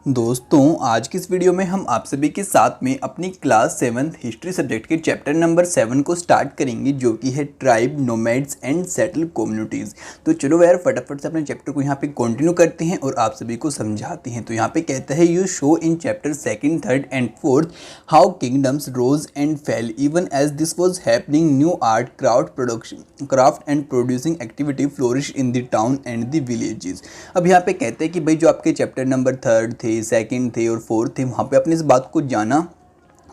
दोस्तों आज की इस वीडियो में हम आप सभी के साथ में अपनी क्लास 7th हिस्ट्री सब्जेक्ट के चैप्टर नंबर 7 को स्टार्ट करेंगे, जो कि है tribe, nomads and settle communities. तो चलो यार फटाफट से अपने चैप्टर को यहाँ पे कंटिन्यू करते हैं और आप सभी को समझाते हैं। तो यहाँ पे कहता है you show in chapter 2nd, 3rd and 4th how kingdoms rose and fell even as this was happening. New art, craft and producing activity flourish in the town and the villages. अब यहाँ पे कहते हैं कि भाई जो आपके chapter number 3rd थे, 2nd थे और 4th थे, वहाँ पे आपने इस बात को जाना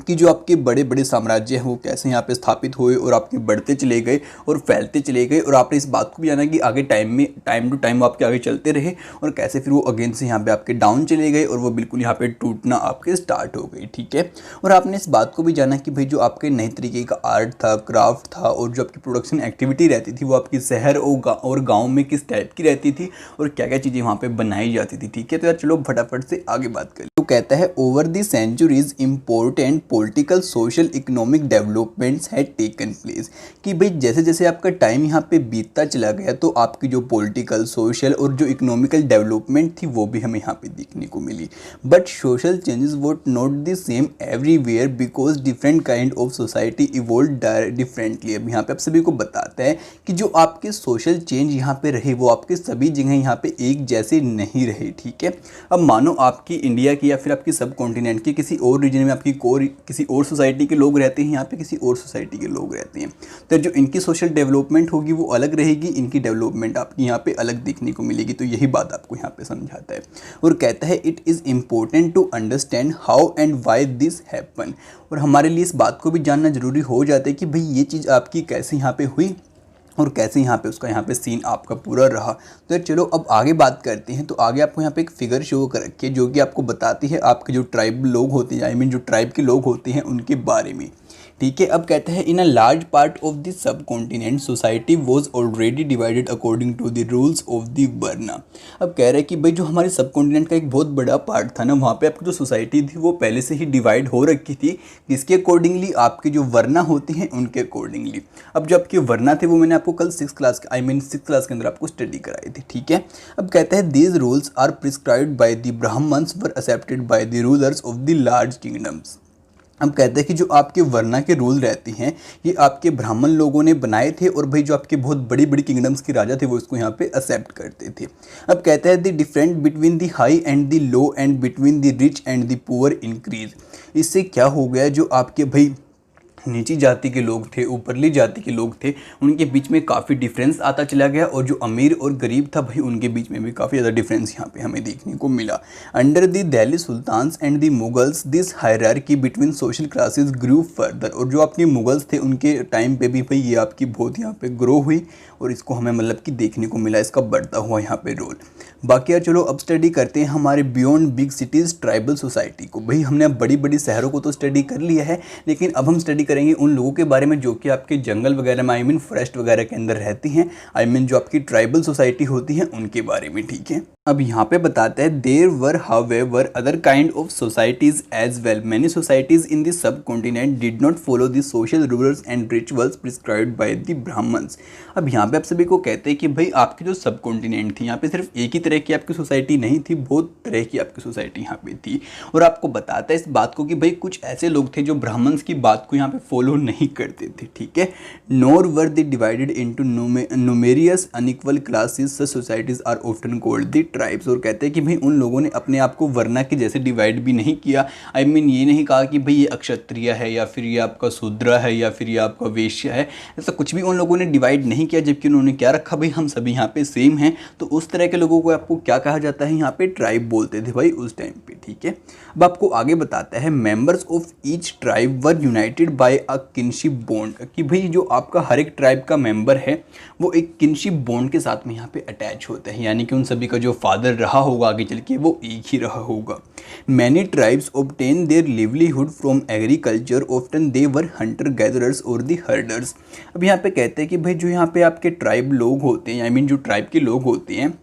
कि जो आपके बड़े बड़े साम्राज्य हैं वो कैसे यहाँ पे स्थापित हुए और आपके बढ़ते चले गए और फैलते चले गए। और आपने इस बात को भी जाना कि आगे टाइम टू टाइम आपके आगे चलते रहे और कैसे फिर वो अगेन से यहाँ पे आपके डाउन चले गए और वो बिल्कुल यहाँ पे टूटना आपके स्टार्ट हो गई। ठीक है। और आपने इस बात को भी जाना कि भाई जो आपके नए तरीके का आर्ट था, क्राफ्ट था और जो आपकी प्रोडक्शन एक्टिविटी रहती थी वो आपकी शहर और गाँव में किस टाइप की रहती थी और क्या क्या चीज़ें वहाँ पर बनाई जाती थी। ठीक है। तो यार चलो फटाफट से आगे बात करें। तो कहता है over the centuries important political, social, economic developments had taken place. कि भाई जैसे जैसे आपका टाइम यहाँ पे बीतता चला गया तो आपकी जो पॉलिटिकल, सोशल और जो इकोनॉमिकल डेवलपमेंट थी वो भी हमें यहाँ पे देखने को मिली। But social changes what not the same everywhere because different kind of society evolve differently. अब यहाँ पे आप सभी को बताता है कि जो आपके सोशल चेंज यहाँ पे रहे वो आपके सभी जगह यहाँ पे एक जैसे नहीं रहे। ठीक है। अब मानो आपकी इंडिया की या फिर आपकी सब कॉन्टिनेंट के किसी और रीजन में आपकी किसी और सोसाइटी के लोग रहते हैं, यहाँ पे किसी और सोसाइटी के लोग रहते हैं, तो जो इनकी सोशल डेवलपमेंट होगी वो अलग रहेगी, इनकी डेवलपमेंट आपकी यहाँ पे अलग देखने को मिलेगी। तो यही बात आपको यहाँ पे समझाता है और कहता है it is important to understand how and why this happen. और हमारे लिए इस बात को भी जानना जरूरी हो जाता है कि भाई ये चीज़ आपकी कैसे यहाँ पे हुई और कैसे यहाँ पे उसका यहाँ पे सीन आपका पूरा रहा। तो यार चलो अब आगे बात करते हैं। तो आगे आपको यहाँ पे एक फिगर शो कर रखी है जो कि आपको बताती है आपके जो ट्राइब लोग होते हैं, आई मीन जो ट्राइब के लोग होते हैं उनके बारे में। ठीक है। अब कहता है in a large part of the subcontinent society was already divided according to the rules of the varna. अब कह रहे हैं कि भाई जो हमारे सब कॉन्टिनेंट का एक बहुत बड़ा पार्ट था ना, वहाँ पे आपकी जो सोसाइटी थी वो पहले से ही डिवाइड हो रखी थी। इसके अकॉर्डिंगली आपके जो वर्ना होते हैं उनके अकॉर्डिंगली। अब जो आपके वर्ना थे वो मैंने आपको कल 6th क्लास के अंदर आपको स्टडी कराई थी। ठीक है। अब कहता है these rules are prescribed by the Brahmans were accepted by the rulers of the large kingdoms. अब कहते हैं कि जो आपके वर्ना के रूल रहते हैं ये आपके ब्राह्मण लोगों ने बनाए थे और भाई जो आपके बहुत बड़ी बड़ी किंगडम्स के राजा थे वो इसको यहाँ पे एक्सेप्ट करते थे। अब कहता है the different between the high and the low and between the rich and the poor increase. इससे क्या हो गया, जो आपके भाई नीची जाति के लोग थे, ऊपरली जाति के लोग थे, उनके बीच में काफ़ी डिफरेंस आता चला गया और जो अमीर और गरीब था भाई उनके बीच में भी काफ़ी ज़्यादा डिफरेंस यहाँ पे हमें देखने को मिला। Under the Delhi sultans and the Mughals this hierarchy between social classes grew further. और जो आपके मुगल्स थे उनके टाइम पे भी भाई ये आपकी बहुत यहाँ पे ग्रो हुई और इसको हमें मतलब कि देखने को मिला, इसका बढ़ता हुआ यहाँ पे रोल। बाकी यार चलो अब स्टडी करते हैं हमारे beyond big cities tribal society को। भाई हमने अब बड़ी बड़ी शहरों को तो स्टडी कर लिया है, लेकिन अब हम स्टडी करेंगे उन लोगों के बारे में जो कि आपके जंगल वगैरह में, आई मीन फॉरेस्ट वगैरह के अंदर रहती हैं, आई मीन जो आपकी ट्राइबल सोसाइटी होती है उनके बारे में। ठीक है। अब यहाँ पे बताता है there were however other kind of societies as well. Many societies in the subcontinent did not follow the social rules and rituals prescribed by the Brahmans. अब यहाँ पे आप सभी को कहते हैं कि भाई आपकी जो सब कॉन्टिनेंट थी यहाँ पे सिर्फ एक ही तरह की आपकी सोसाइटी नहीं थी, बहुत तरह की आपकी सोसाइटी यहाँ पे थी। और आपको बताता है इस बात को कि भाई कुछ ऐसे लोग थे जो ब्राह्मण्स की बात को यहाँ पे फॉलो नहीं करते थे। ठीक है। Nor were they divided into numerous unequal classes, such societies are often called the tribes. और कहते हैं कि भाई उन लोगों ने अपने आप को वर्ना के जैसे डिवाइड भी नहीं किया, आई मीन ये नहीं कहा कि भाई ये अक्षत्रिय है या फिर ये आपका शूद्र है या फिर ये आपका वैश्य है, ऐसा कुछ भी उन लोगों ने डिवाइड नहीं किया। जबकि उन्होंने क्या रखा, भाई हम सभी यहाँ पे सेम हैं। तो उस तरह के लोगों को आपको क्या कहा जाता है, यहाँ पे ट्राइब बोलते थे भाई उस टाइम पे। ठीक है। अब आपको आगे बताता है members of each tribe were united by a kinship bond. कि भाई जो आपका हर एक ट्राइब का मेंबर है वो एक किनशिप बॉन्ड के साथ में यहाँ पे अटैच होता है, यानी कि उन सभी का जो फादर रहा होगा आगे चल के वो एक ही रहा होगा। Many tribes obtain their livelihood from agriculture, often they were hunter gatherers और दी हर्डर्स। अब यहाँ पे कहते हैं कि भाई जो यहाँ पे आपके ट्राइब लोग होते हैं, आई मीन जो ट्राइब के लोग होते हैं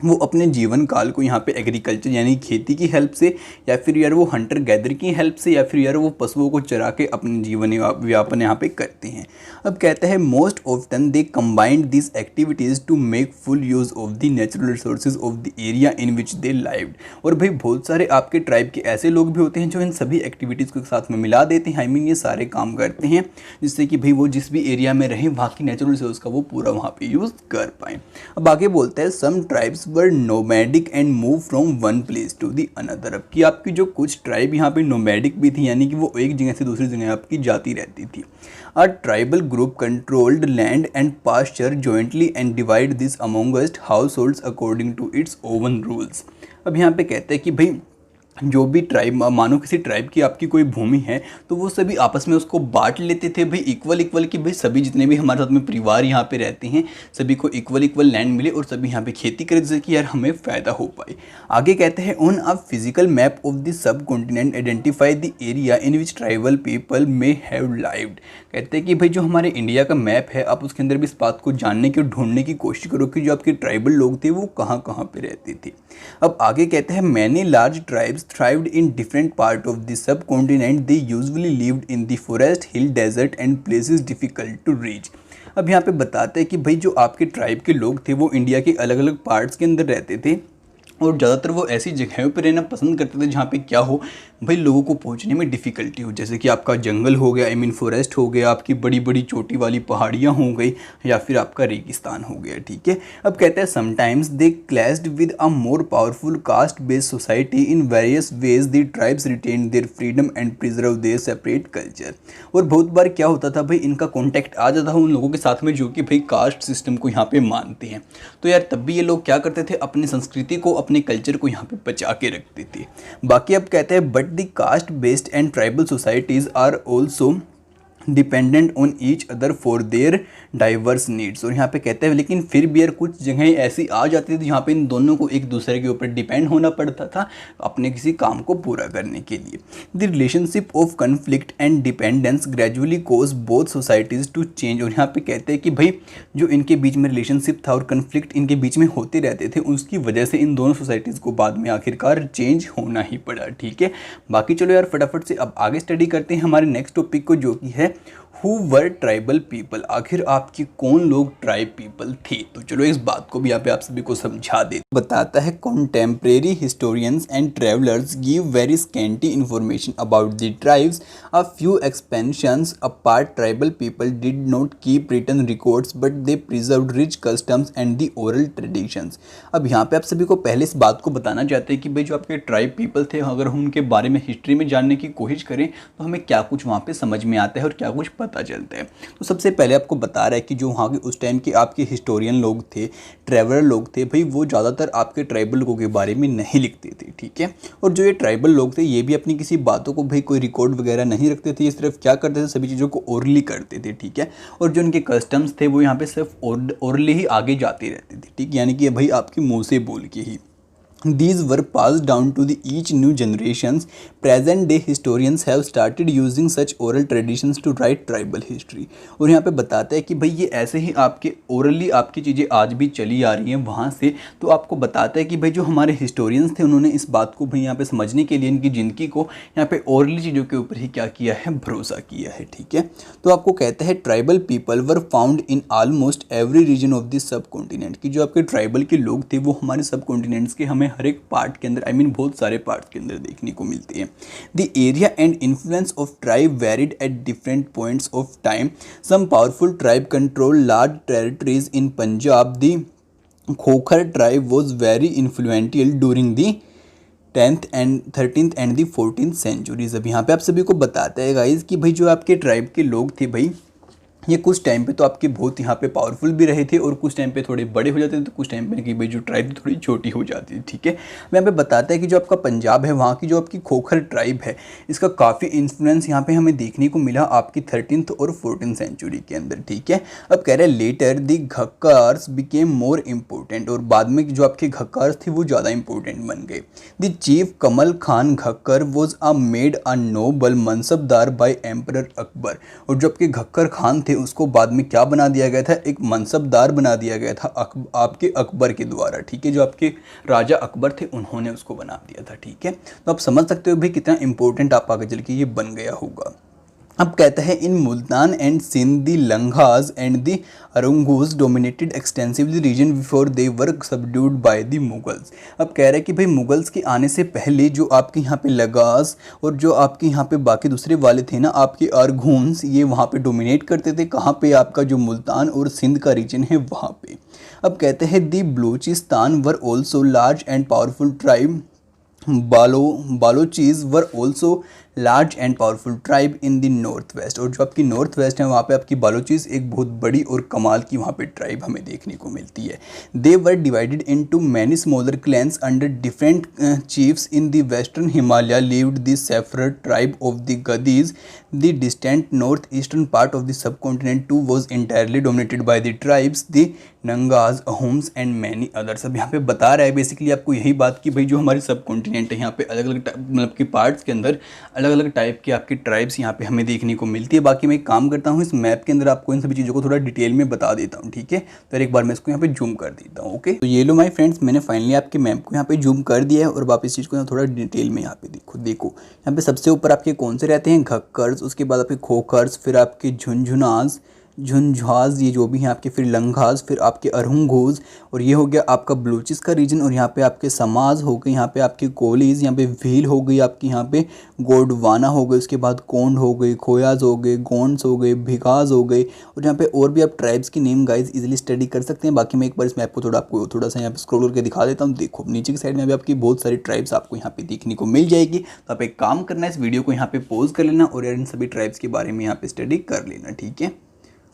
वो अपने जीवन काल को यहाँ पे एग्रीकल्चर यानी खेती की हेल्प से, या फिर यार वो हंटर गैदर की हेल्प से, या फिर यार वो पशुओं को चरा के अपने जीवन व्यापन यहाँ पे करते हैं। अब कहता है most often they combined this activities to make full use of the natural resources of the area in which they lived. और भाई बहुत सारे आपके ट्राइब के ऐसे लोग भी होते हैं जो इन सभी एक्टिविटीज़ को साथ में मिला देते हैं। आई मीन ये सारे काम करते हैं जिससे कि भाई वो जिस भी एरिया में रहें वहाँ की नेचुरल रिसोर्स का वो पूरा वहाँ पे यूज़ कर पाएँ। अब आगे बोलते हैं some tribes were nomadic and move from one place to the another. अब कि आपकी जो कुछ ट्राइब यहाँ पे नोमैडिक भी थी, यानी कि वो एक जगह से दूसरी जगह आपकी जाती रहती थी। A tribal group controlled land and pasture jointly and divide this amongst households according to its own rules. अब यहाँ पे कहते हैं कि भाई जो भी ट्राइब, मानो किसी ट्राइब की आपकी कोई भूमि है तो वो सभी आपस में उसको बांट लेते थे भाई इक्वल कि भाई सभी जितने भी हमारे साथ में परिवार यहाँ पे रहते हैं सभी को इक्वल लैंड मिले और सभी यहाँ पे खेती करें जिससे कि यार हमें फ़ायदा हो पाए। आगे कहते हैं on a physical map of the सब continent identify the area in which tribal people may have lived. कहते हैं कि भाई जो हमारे इंडिया का मैप है आप उसके अंदर भी इस बात को जानने की और ढूंढने की कोशिश करो कि जो आपके ट्राइबल लोग थे वो कहाँ कहाँ पे रहते थे। अब आगे कहते हैं many large tribes thrived in different part of the subcontinent. They usually lived in the forest, hill, desert and places difficult to reach. अब यहाँ पे बताते हैं कि भाई जो आपके ट्राइब के लोग थे वो इंडिया के अलग अलग पार्ट्स के अंदर रहते थे और ज़्यादातर वो ऐसी जगहों पर रहना पसंद करते थे जहाँ पे क्या हो भाई लोगों को पहुँचने में डिफ़िकल्टी हो, जैसे कि आपका जंगल हो गया, आई मीन फॉरेस्ट हो गया, आपकी बड़ी बड़ी चोटी वाली पहाड़ियाँ हो गई, या फिर आपका रेगिस्तान हो गया। ठीक है। अब कहते हैं sometimes they clashed with a more powerful caste based society in various ways the tribes retain their freedom and preserve their separate culture. और बहुत बार क्या होता था भाई इनका कॉन्टैक्ट आ जाता था उन लोगों के साथ में जो कि भाई कास्ट सिस्टम को यहाँ पे मानते हैं, तो यार तब भी ये लोग क्या करते थे अपनी संस्कृति को अपने कल्चर को यहाँ पे बचा के रखते थे। बाकी अब कहते हैं but the caste based and tribal societies are also dependent on each other for their diverse needs. और यहाँ पे कहते हैं लेकिन फिर भी यार कुछ जगहें ऐसी आ जाती थी जहाँ पे इन दोनों को एक दूसरे के ऊपर डिपेंड होना पड़ता था अपने किसी काम को पूरा करने के लिए। The relationship of conflict and dependence gradually cause both societies to change. और यहाँ पे कहते हैं कि भाई जो इनके बीच में रिलेशनशिप था और कन्फ्लिक्ट इनके बीच में होते रहते थे उसकी वजह से इन दोनों सोसाइटीज़ को बाद में आखिरकार चेंज होना ही पड़ा। ठीक है। बाकी चलो यार फटाफट से अब आगे स्टडी करते हैं हमारे नेक्स्ट टॉपिक को जो कि है हु वर ट्राइबल पीपल। आखिर आपके कौन लोग ट्राइब पीपल थे। तो चलो इस बात को भी यहाँ पे आप सभी को समझा दे। बताता है contemporary historians and travellers give very scanty information about the tribes. A few exceptions apart tribal people did not keep written records but they preserved rich customs and the oral traditions. अब यहाँ पे आप सभी को पहले इस बात को बताना चाहते हैं कि भाई जो आपके ट्राइब पीपल थे अगर हम उनके बारे में हिस्ट्री में जानने की कोशिश करें तो हमें क्या कुछ वहाँ पे समझ में आता है और क्या कुछ पता चलता है। तो सबसे पहले आपको बता रहा है कि जो वहाँ के उस टाइम के आपके हिस्टोरियन लोग थे, ट्रैवलर लोग थे, भाई वो ज़्यादातर आपके ट्राइबल लोगों के बारे में नहीं लिखते थे। ठीक है। और जो ये ट्राइबल लोग थे ये भी अपनी किसी बातों को भाई कोई रिकॉर्ड वगैरह नहीं रखते थे, ये सिर्फ क्या करते थे सभी चीज़ों को ओरली करते थे। ठीक है। और जो उनके कस्टम्स थे वो यहाँ पे सिर्फ ओरली ही आगे जाते रहते थे। ठीक, यानी कि भाई आपके मुँह से बोल के ही These were passed down to the each new generations. Present day historians have started using such oral traditions to write tribal history. और यहाँ पे बताता है कि भाई ये ऐसे ही आपके ओरली आपकी चीज़ें आज भी चली आ रही हैं वहाँ से। तो आपको बताता है कि भाई जो हमारे हिस्टोरियंस थे उन्होंने इस बात को भाई यहाँ पे समझने के लिए इनकी ज़िंदगी को यहाँ पे ओरली चीज़ों के ऊपर ही क्या किया है, भरोसा किया है। ठीक है। तो आपको कहता है tribal people were found in almost every region of this subcontinent. कि जो आपके ट्राइबल के लोग थे वो हमारे सब कॉन्टिनेंट्स के हमें हर एक पार्ट के अंदर, आई मीन बहुत सारे पार्ट्स के अंदर देखने को मिलते हैं। The area and influence of tribe varied at different points of time. Some powerful tribe control large territories in Punjab. The Khokhar tribe was very influential during the 10th and 13th and the 14th centuries. अब यहाँ पे आप सभी को बताते हैं guys कि भाई जो आपके ट्राइब के लोग थे भाई ये कुछ टाइम पे तो आपके बहुत यहाँ पे पावरफुल भी रहे थे और कुछ टाइम पे थोड़े बड़े हो जाते थे, तो कुछ टाइम पे कि भाई जो ट्राइब थोड़ी छोटी हो जाती थी। ठीक है। मैं यहाँ पे बताता है कि जो आपका पंजाब है वहाँ की जो आपकी खोखर ट्राइब है इसका काफ़ी इन्फ्लुएंस यहाँ पे हमें देखने को मिला आपकी 13th और 14th सेंचुरी के अंदर। ठीक है। अब कह रहे हैं later the Gakkhars became more important. और बाद में जो आपके घक्कार्स थे वो ज़्यादा इंपॉर्टेंट बन गए। The chief Kamal Khan Gakkhar was a made a noble mansabdar by emperor Akbar. और जो आपके घक्कर खान थे उसको बाद में क्या बना दिया गया था, एक मनसबदार बना दिया गया था आपके अकबर के द्वारा, ठीक है। जो आपके राजा अकबर थे उन्होंने उसको बना दिया था, ठीक है। तो आप समझ सकते हो भाई कितना इंपॉर्टेंट आप आगे चल के ये बन गया होगा। अब कहता है in Multan and Sindh the Langahs and the Arghuns dominated extensively region before they were subdued by the Mughals. अब कह रहा है कि भाई मुगल्स के आने से पहले जो आपके यहाँ पे लगास और जो आपके यहाँ पे बाकी दूसरे वाले थे ना आपके अरघून्स, ये वहाँ पे डोमिनेट करते थे। कहाँ पे, आपका जो मुल्तान और सिंध का रीजन है वहाँ पे। अब कहते हैं the Baluchistan were also large and powerful tribe Balochis were also large and powerful tribe in the north west. और जो आपकी नॉर्थ वेस्ट है वहाँ पे आपकी बालोचीज एक बहुत बड़ी और कमाल की वहाँ पे ट्राइब हमें देखने को मिलती है। They were divided into many smaller clans under different chiefs in the western Himalaya lived the shepherd tribe of the Gaddis. The distant north eastern part of the subcontinent too was entirely dominated by the tribes the Nagas, Ahoms and many others. अब यहाँ पे बता रहा है basically आपको यही बात कि भाई जो हमारे सब कॉन्टिनेंट है यहाँ पे अलग अलग मतलब कि पार्ट्स के अंदर अलग अलग टाइप के आपकी ट्राइब्स यहाँ पे हमें देखने को मिलती है। बाकी मैं एक काम करता हूँ, इस मैप के अंदर आपको इन सभी चीज़ों को थोड़ा डिटेल में बता देता हूँ, ठीक है। तो एक बार मैं इसको यहाँ पे जूम कर देता हूँ। ओके, तो ये लो माय फ्रेंड्स, मैंने फाइनली आपके मैप को यहाँ पे जूम कर दिया है। और आप इस चीज़ को थोड़ा डिटेल में यहाँ पे देखो यहाँ पे सबसे ऊपर आपके कौन से रहते हैं, घक्कर्स, उसके बाद आपके खोखर्स, फिर आपके झुंझुनाज ये जो भी हैं आपके, फिर लंघाज, फिर आपके अरहुंगोज, और ये हो गया आपका बलूचिस का रीजन। और यहाँ पे आपके समाज हो गए, यहाँ पे आपके कोलीज, यहाँ पे भील हो गई आपकी, यहाँ पे गोडवाना हो गए, उसके बाद कोंड हो गई, खोयाज हो गए, गोंड्स हो गए, भिगाज हो गए। और यहाँ पे और भी आप ट्राइब्स की नेम गाइज इजीली स्टडी कर सकते हैं। बाकी मैं एक बार इस मैप को आपको थोड़ा सा यहाँ पे स्क्रॉल करके दिखा देता हूँ। देखो नीचे की साइड में भी आपकी बहुत सारी ट्राइब्स आपको यहाँ पे देखने को मिल जाएगी। तो आप एक काम करना है, इस वीडियो को यहाँ पे पॉज कर लेना और यार इन सभी ट्राइब्स के बारे में यहाँ पे स्टडी कर लेना, ठीक है।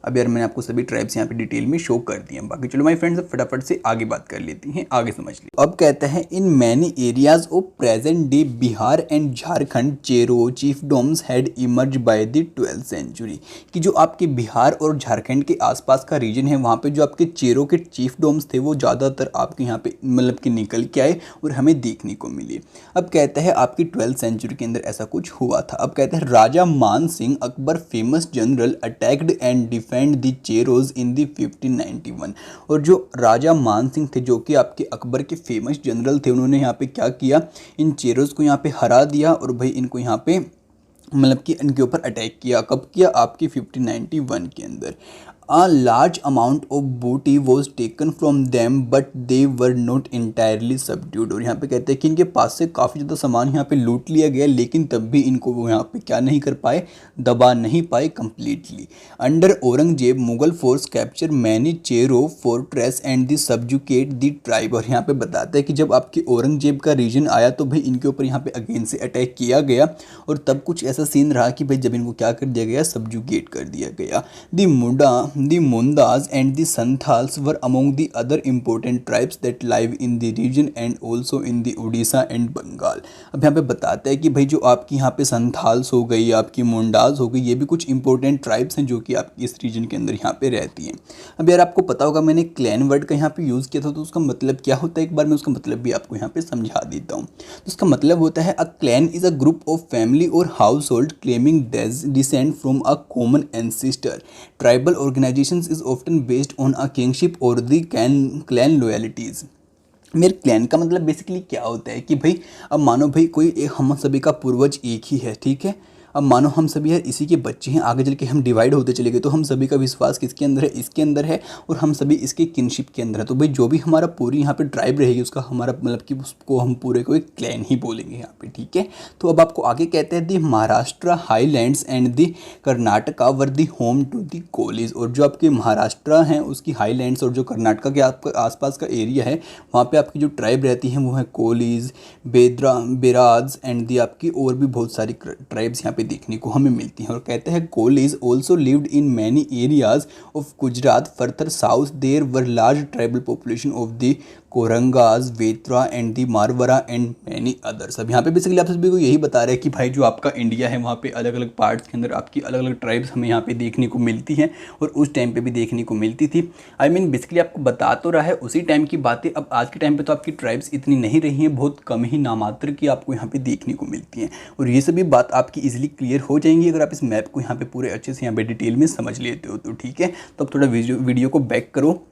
अब यार मैंने आपको सभी ट्राइब्स यहाँ पे डिटेल में शो कर दिए हैं। बाकी चलो माय फ्रेंड्स फटाफट से आगे बात कर लेती हैं, आगे समझ ली। अब कहता है in many areas of present day Bihar and Jharkhand Chero chiefdoms had emerge by the 12th century. कि जो आपके बिहार और झारखंड के आसपास का रीजन है वहाँ पे जो आपके चेरो के चीफडोम्स थे वो ज़्यादातर आपके यहाँ पे मतलब कि निकल के आए और हमें देखने को मिले। अब कहता है आपकी 12th सेंचुरी के अंदर ऐसा कुछ हुआ था। अब कहता है Raja Man Singh Akbar famous general attacked and defend the Cheros in the 1591। और जो राजा मान सिंह थे जो कि आपके अकबर के फेमस जनरल थे, उन्होंने यहाँ पे क्या किया, इन चेरोज को यहाँ पे हरा दिया और भाई इनको यहाँ पे मतलब कि इनके ऊपर अटैक किया। कब किया, आपकी 1591 के अंदर। A large amount of booty was taken from them but they were not entirely subdued। और यहाँ पे कहते हैं कि इनके पास से काफ़ी ज़्यादा सामान यहाँ पे लूट लिया गया लेकिन तब भी इनको वो यहाँ पे क्या नहीं कर पाए, दबा नहीं पाए completely. Under Aurangzeb Mughal force capture many Chero fortress and the subjugate the tribe. और यहाँ पे बताता है कि जब आपके औरंगजेब का रीजन आया तो भाई इनके ऊपर यहाँ पे अगेन से अटैक किया गया और तब कुछ ऐसा सीन रहा कि भाई जब इनको क्या कर दिया गया, सबजुकेट कर दिया गया। The Mundas and the Santals were among the other important tribes that live in the region and also in the Odisha and Bengal। अब यहाँ पे बताता है कि भाई जो आपकी यहाँ पे संथाल्स हो गई, आपकी मुंडाज हो गई, ये भी कुछ इंपॉर्टेंट ट्राइब्स हैं जो कि आपकी इस रीजन के अंदर यहाँ पे रहती हैं। अब यार आपको पता होगा मैंने क्लैन वर्ड का यहाँ पे यूज़ किया था, तो उसका मतलब क्या होता है, एक बार मैं उसका मतलब भी आपको यहाँ पे समझा देता हूँ। तो उसका मतलब होता है a clan is a group of family or household claiming descent from a common ancestor. Tribal organisations is often based on a kingship or the clan loyalties. मेरे क्लैन का मतलब बेसिकली क्या होता है कि भाई अब मानो भाई कोई एक हम सभी का पूर्वज एक ही है, ठीक है। अब मानो हम सभी यार इसी के बच्चे हैं, आगे चल के हम डिवाइड होते चले गए तो हम सभी का विश्वास किसके अंदर है, इसके अंदर है और हम सभी इसके किनशिप के अंदर है। तो भाई जो भी हमारा पूरी यहाँ पे ट्राइब रहेगी उसका हमारा मतलब कि उसको हम पूरे को एक क्लैन ही बोलेंगे यहाँ पे, ठीक है। तो अब आपको आगे कहते हैं the Maharashtra highlands and the Karnataka were the home to the Kolis. और जो आपके महाराष्ट्र हैं उसकी हाईलैंड्स और जो कर्नाटका के आपका आसपास का एरिया है वहाँ पे आपकी जो ट्राइब रहती हैं वो है कोलीज, बेराज एंड दी आपकी और भी बहुत सारी ट्राइब्स यहाँ पे देखने को हमें मिलती हैं। और कहते हैं Kolis also lived in many areas of Gujarat further south there were large tribal population of the Koragas, Vetars and the Maravars and many others. अब यहाँ पे बेसिकली आप सभी को यही बता रहे हैं कि भाई जो आपका इंडिया है वहाँ पे अलग अलग पार्ट्स के अंदर आपकी अलग अलग ट्राइब्स हमें यहाँ पे देखने को मिलती हैं और उस टाइम पे भी देखने को मिलती थी। आई मीन बेसिकली आपको बता तो रहा है उसी टाइम की बातें। अब आज के टाइम पे तो आपकी ट्राइब्स इतनी नहीं रही हैं, बहुत कम ही नामात्र की आपको यहाँ पे देखने को मिलती हैं और ये सभी बात आपकी इजीली क्लियर हो जाएंगी अगर आप इस मैप को यहाँ पे पूरे अच्छे से यहाँ पे डिटेल में समझ लेते हो तो ठीक है। तो अब थोड़ा वीडियो को बैक करो,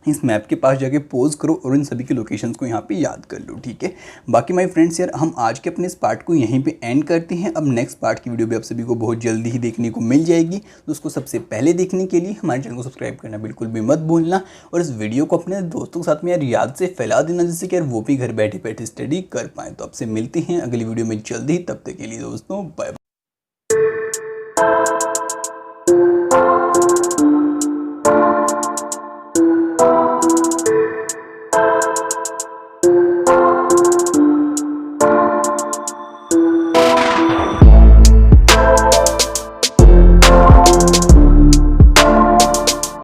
इस मैप के पास जाके पोज करो और इन सभी के लोकेशंस को यहाँ पे याद कर लो, ठीक है। बाकी माय फ्रेंड्स यार हम आज के अपने इस पार्ट को यहीं पे एंड करते हैं। अब नेक्स्ट पार्ट की वीडियो भी आप सभी को बहुत जल्दी ही देखने को मिल जाएगी, तो उसको सबसे पहले देखने के लिए हमारे चैनल को सब्सक्राइब करना बिल्कुल भी मत भूलना और इस वीडियो को अपने दोस्तों के साथ में यार याद से फैला देना, जिससे कि यार वो भी घर बैठे बैठे स्टडी कर पाएँ। तो आपसे मिलते हैं अगली वीडियो में जल्दी, तब तक के लिए दोस्तों बाय बाय।